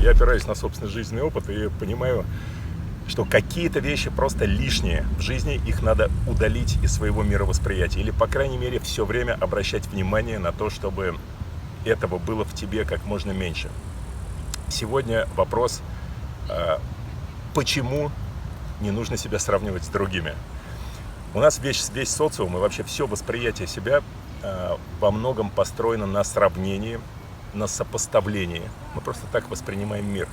Я опираюсь на собственный жизненный опыт и понимаю, что какие-то вещи просто лишние в жизни, их надо удалить из своего мировосприятия. Или, по крайней мере, все время обращать внимание на то, чтобы этого было в тебе как можно меньше. Сегодня вопрос, почему не нужно себя сравнивать с другими. У нас весь социум и вообще все восприятие себя во многом построено на сравнении, на сопоставлении. Мы просто так воспринимаем мир.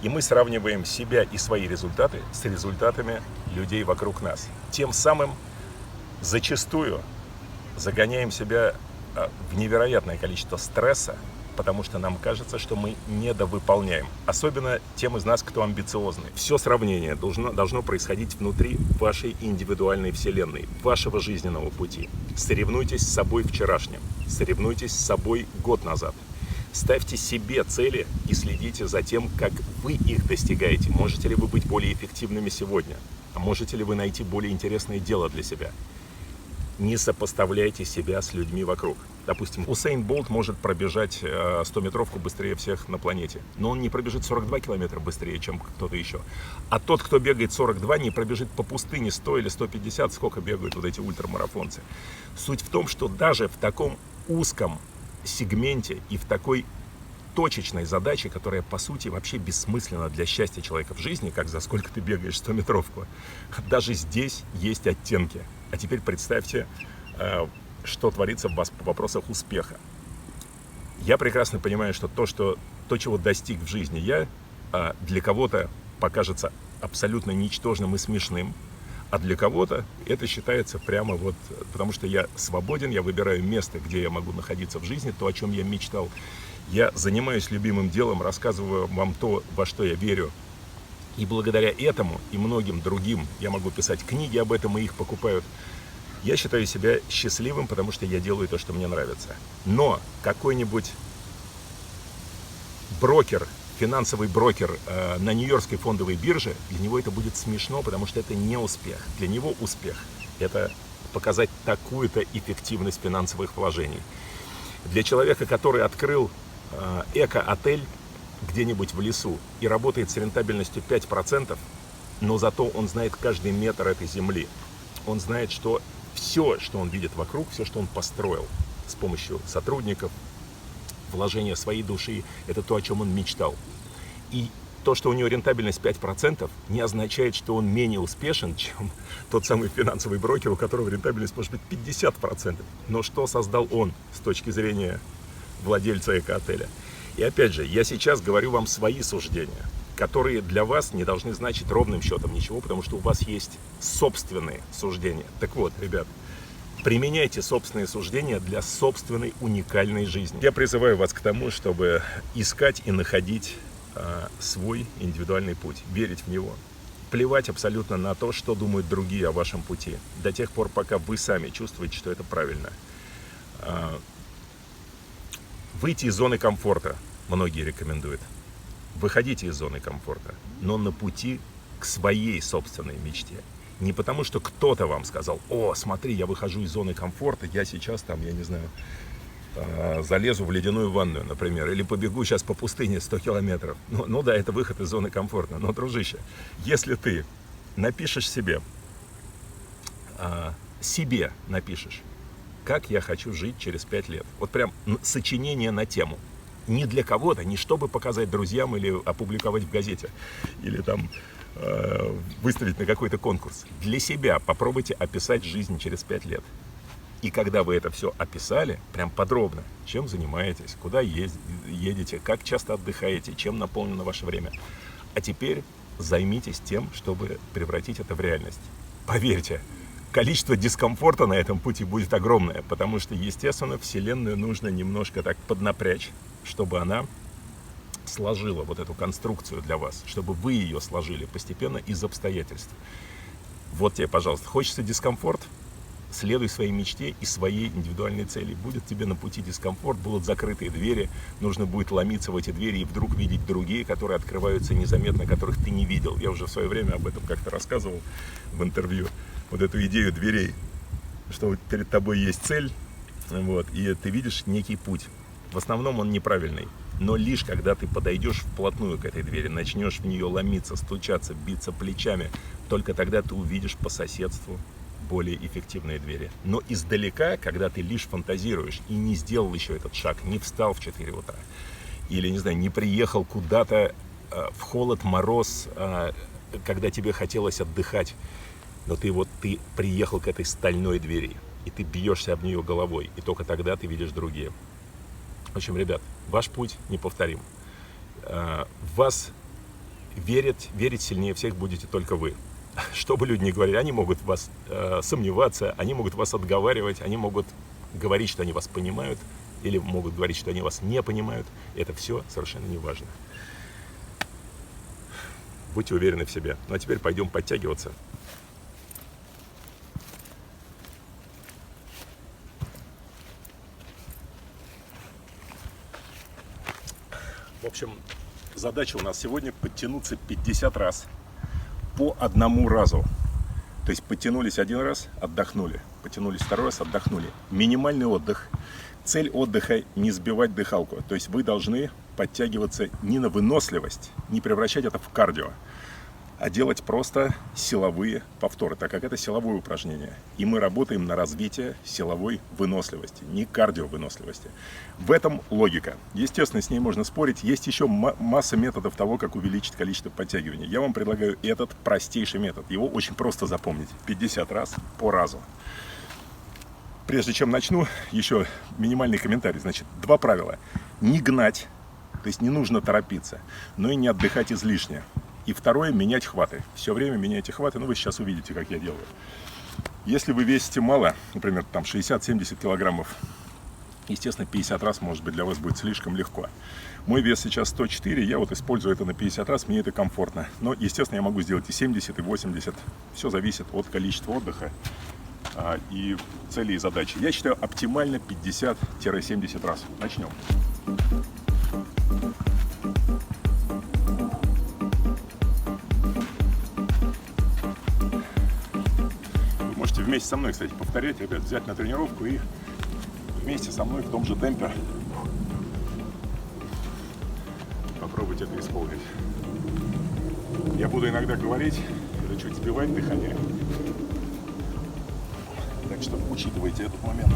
И мы сравниваем себя и свои результаты с результатами людей вокруг нас. Тем самым зачастую загоняем себя в невероятное количество стресса, потому что нам кажется, что мы недовыполняем. Особенно тем из нас, кто амбициозный. Все сравнение должно происходить внутри вашей индивидуальной вселенной, вашего жизненного пути. Соревнуйтесь с собой вчерашним, соревнуйтесь с собой год назад. Ставьте себе цели и следите за тем, как вы их достигаете. Можете ли вы быть более эффективными сегодня? А можете ли вы найти более интересное дело для себя? Не сопоставляйте себя с людьми вокруг. Допустим, Усейн Болт может пробежать 100-метровку быстрее всех на планете, но он не пробежит 42 километра быстрее, чем кто-то еще. А тот, кто бегает 42, не пробежит по пустыне 100 или 150, сколько бегают вот эти ультрамарафонцы. Суть в том, что даже в таком узком сегменте и в такой точечной задаче, которая по сути вообще бессмысленна для счастья человека в жизни, как за сколько ты бегаешь 100-метровку, даже здесь есть оттенки. А теперь представьте, что творится в вас по вопросах успеха. Я прекрасно понимаю, что то, чего достиг в жизни я, для кого-то покажется абсолютно ничтожным и смешным, а для кого-то это считается прямо вот, потому что я свободен, я выбираю место, где я могу находиться в жизни, то, о чем я мечтал. Я занимаюсь любимым делом, рассказываю вам то, во что я верю. И благодаря этому и многим другим я могу писать книги об этом, и их покупают. Я считаю себя счастливым, потому что я делаю то, что мне нравится. Но какой-нибудь брокер, финансовый брокер на Нью-Йоркской фондовой бирже, для него это будет смешно, потому что это не успех. Для него успех – это показать такую-то эффективность финансовых вложений. Для человека, который открыл эко-отель где-нибудь в лесу и работает с рентабельностью 5%, но зато он знает каждый метр этой земли. Он знает, что все, что он видит вокруг, все, что он построил с помощью сотрудников, вложения своей души, это то, о чем он мечтал. И то, что у него рентабельность 5%, не означает, что он менее успешен, чем тот самый финансовый брокер, у которого рентабельность может быть 50%. Но что создал он с точки зрения владельца эко-отеля? И опять же, я сейчас говорю вам свои суждения, которые для вас не должны значить ровным счетом ничего, потому что у вас есть собственные суждения. Так вот, ребят, применяйте собственные суждения для собственной уникальной жизни. Я призываю вас к тому, чтобы искать и находить свой индивидуальный путь, верить в него. Плевать абсолютно на то, что думают другие о вашем пути, до тех пор, пока вы сами чувствуете, что это правильно. Выйти из зоны комфорта многие рекомендуют. Выходите из зоны комфорта, но на пути к своей собственной мечте. Не потому, что кто-то вам сказал: о, смотри, я выхожу из зоны комфорта, я сейчас там, я не знаю, залезу в ледяную ванную, например, или побегу сейчас по пустыне 100 километров. Ну да, это выход из зоны комфорта. Но, дружище, если ты напишешь себе напишешь, как я хочу жить через 5 лет. Вот прям сочинение на тему. Не для кого-то, не чтобы показать друзьям или опубликовать в газете, или там выставить на какой-то конкурс. Для себя попробуйте описать жизнь через 5 лет. И когда вы это все описали, прям подробно, чем занимаетесь, куда едете, как часто отдыхаете, чем наполнено ваше время. А теперь займитесь тем, чтобы превратить это в реальность. Поверьте, количество дискомфорта на этом пути будет огромное, потому что, естественно, Вселенную нужно немножко так поднапрячь, чтобы она сложила вот эту конструкцию для вас, чтобы вы ее сложили постепенно из обстоятельств. Вот тебе, пожалуйста, хочется дискомфорт? Следуй своей мечте и своей индивидуальной цели. Будет тебе на пути дискомфорт, будут закрытые двери, нужно будет ломиться в эти двери и вдруг видеть другие, которые открываются незаметно, которых ты не видел. Я уже в свое время об этом как-то рассказывал в интервью. Вот эту идею дверей, что вот перед тобой есть цель, вот, и ты видишь некий путь. В основном он неправильный. Но лишь когда ты подойдешь вплотную к этой двери, начнешь в нее ломиться, стучаться, биться плечами, только тогда ты увидишь по соседству более эффективные двери. Но издалека, когда ты лишь фантазируешь и не сделал еще этот шаг, не встал в 4 утра, или, не знаю, не приехал куда-то в холод, мороз, когда тебе хотелось отдыхать, но ты приехал к этой стальной двери, и ты бьешься об нее головой, и только тогда ты видишь другие. В общем, ребят, ваш путь неповторим. В вас верить сильнее всех будете только вы. Что бы люди ни говорили, они могут в вас сомневаться, они могут вас отговаривать, они могут говорить, что они вас понимают, или могут говорить, что они вас не понимают. Это все совершенно не важно. Будьте уверены в себе. Ну а теперь пойдем подтягиваться. В общем, задача у нас сегодня подтянуться 50 раз по одному разу. То есть подтянулись один раз, отдохнули. Потянулись второй раз, отдохнули. Минимальный отдых. Цель отдыха – не сбивать дыхалку. То есть вы должны подтягиваться не на выносливость, не превращать это в кардио, а делать просто силовые повторы, так как это силовое упражнение. И мы работаем на развитие силовой выносливости, не кардиовыносливости. В этом логика. Естественно, с ней можно спорить. Есть еще масса методов того, как увеличить количество подтягиваний. Я вам предлагаю этот простейший метод. Его очень просто запомнить. 50 раз по разу. Прежде чем начну, еще минимальный комментарий. Значит, 2 правила. Не гнать, то есть не нужно торопиться, но и не отдыхать излишне. И второе, менять хваты. Все время меняйте хваты, вы сейчас увидите, как я делаю. Если вы весите мало, например, там 60-70 килограммов, естественно, 50 раз, может быть, для вас будет слишком легко. Мой вес сейчас 104, я использую это на 50 раз, мне это комфортно. Но, естественно, я могу сделать и 70, и 80. Все зависит от количества отдыха и цели и задачи. Я считаю, оптимально 50-70 раз. Начнем. Вы можете вместе со мной, кстати, повторять, ребят, взять на тренировку и вместе со мной в том же темпе попробовать это исполнить. Я буду иногда говорить, или чуть сбивать дыхание. Так что учитывайте этот момент.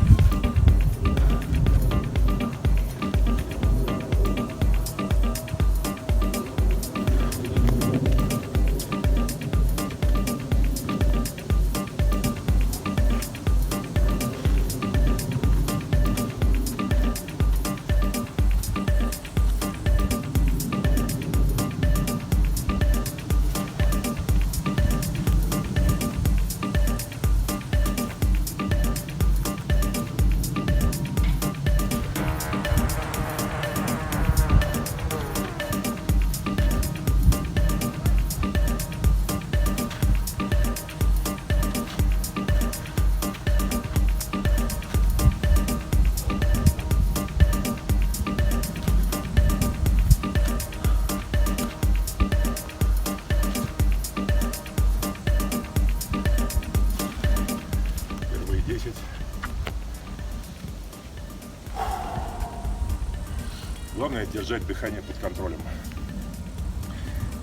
Главное держать дыхание под контролем.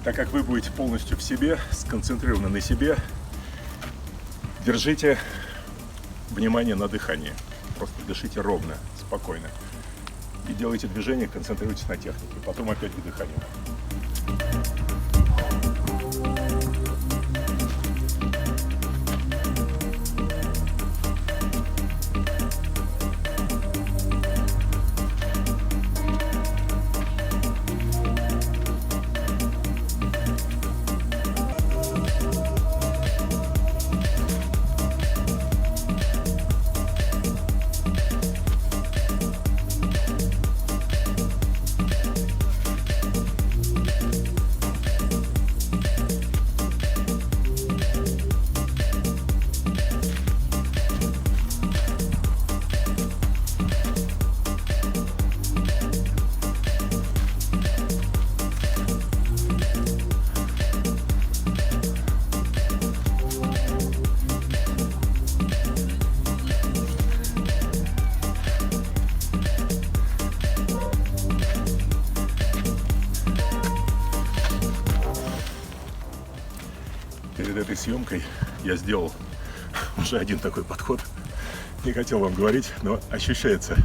Так как вы будете полностью в себе, сконцентрированы на себе, держите внимание на дыхании. Просто дышите ровно, спокойно. И делайте движение, концентрируйтесь на технике. Потом опять к дыханию. этой съемкой я сделал уже один такой подход. Не хотел вам говорить, но ощущается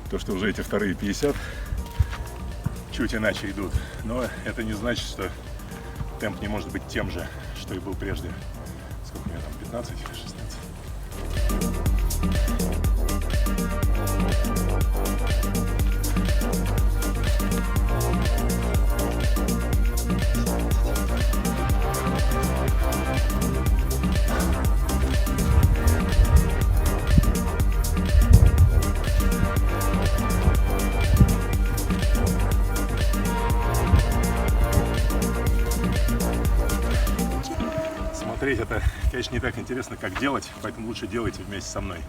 то, что уже эти вторые 50 чуть иначе идут. Но это не значит, что темп не может быть тем же, что и был прежде. Сколько у меня там, 15 или 16? Смотреть это, конечно, не так интересно, как делать, поэтому лучше делайте вместе со мной.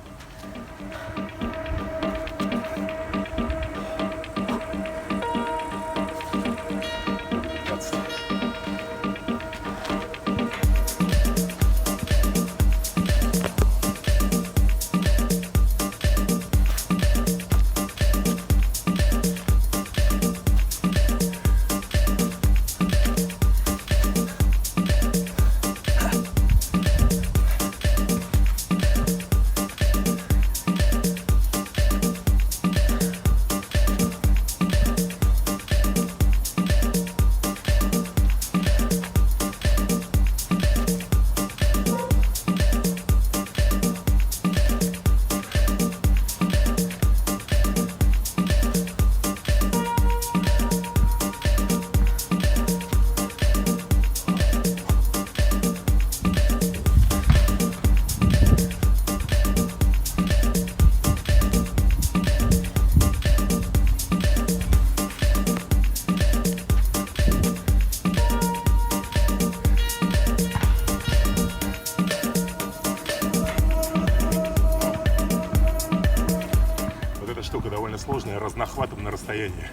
Штука довольно сложная, разнохватом на расстоянии.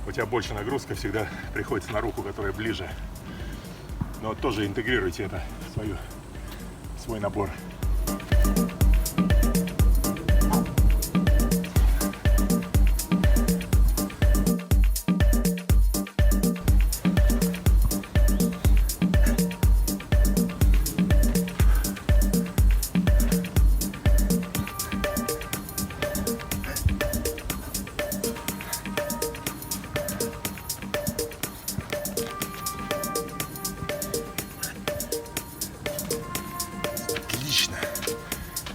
У тебя больше нагрузка всегда приходится на руку, которая ближе. Но тоже интегрируйте это в свой набор.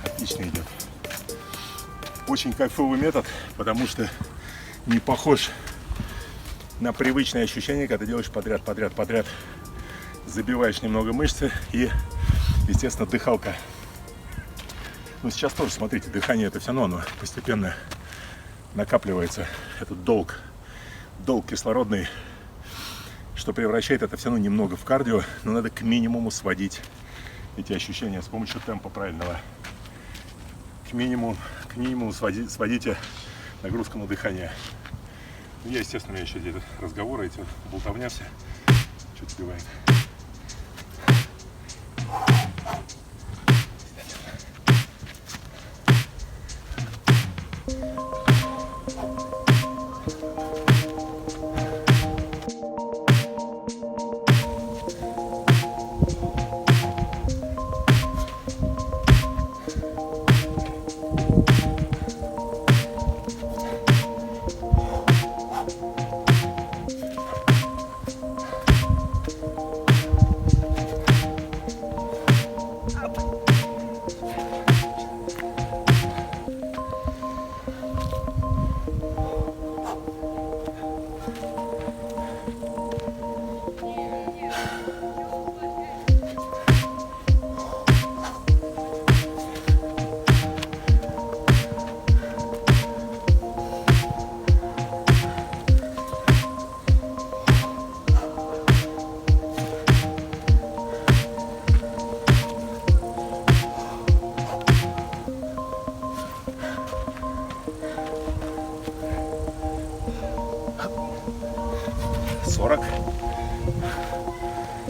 Отлично идет. Очень кайфовый метод, потому что не похож на привычное ощущение, когда ты делаешь подряд. Забиваешь немного мышцы и, естественно, дыхалка. Ну, сейчас тоже, смотрите, дыхание это все равно, оно постепенно накапливается. Этот долг кислородный, что превращает это все равно немного в кардио, но надо к минимуму сводить эти ощущения с помощью темпа правильного. К минимуму сводите нагрузку на дыхание. Я, естественно, у меня еще здесь разговоры, эти болтовня все что-то сбивает.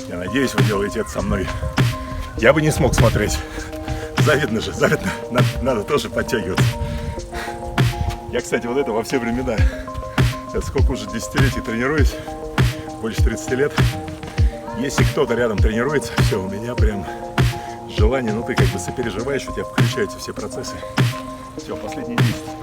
Я надеюсь, вы делаете это со мной. Я бы не смог смотреть. Завидно же, завидно. Надо тоже подтягиваться. Я, кстати, вот это во все времена. Я сколько уже десятилетий тренируюсь, больше 30 лет. Если кто-то рядом тренируется, все, у меня прям желание, ну ты как бы сопереживаешь, у тебя включаются все процессы. Все, последний 10.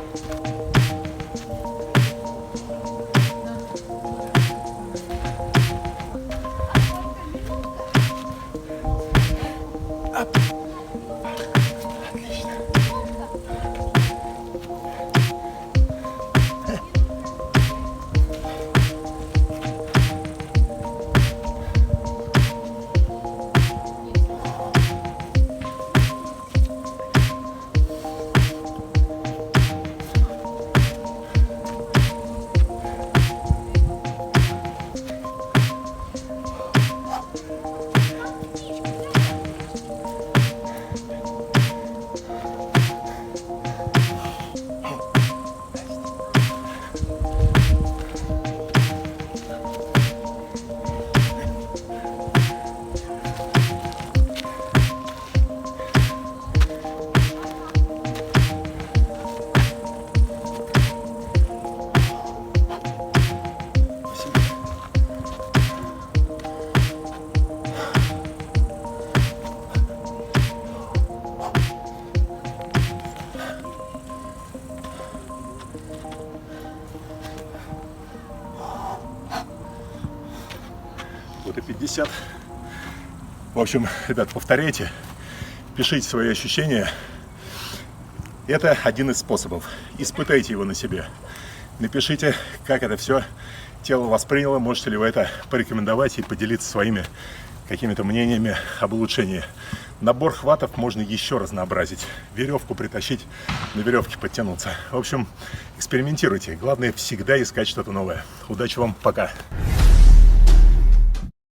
Вот и 50. В общем, ребят, повторяйте, пишите свои ощущения. Это один из способов. Испытайте его на себе. Напишите, как это все тело восприняло, можете ли вы это порекомендовать и поделиться своими какими-то мнениями об улучшении. Набор хватов можно еще разнообразить. Веревку притащить, на веревке подтянуться. В общем, экспериментируйте. Главное всегда искать что-то новое. Удачи вам, пока!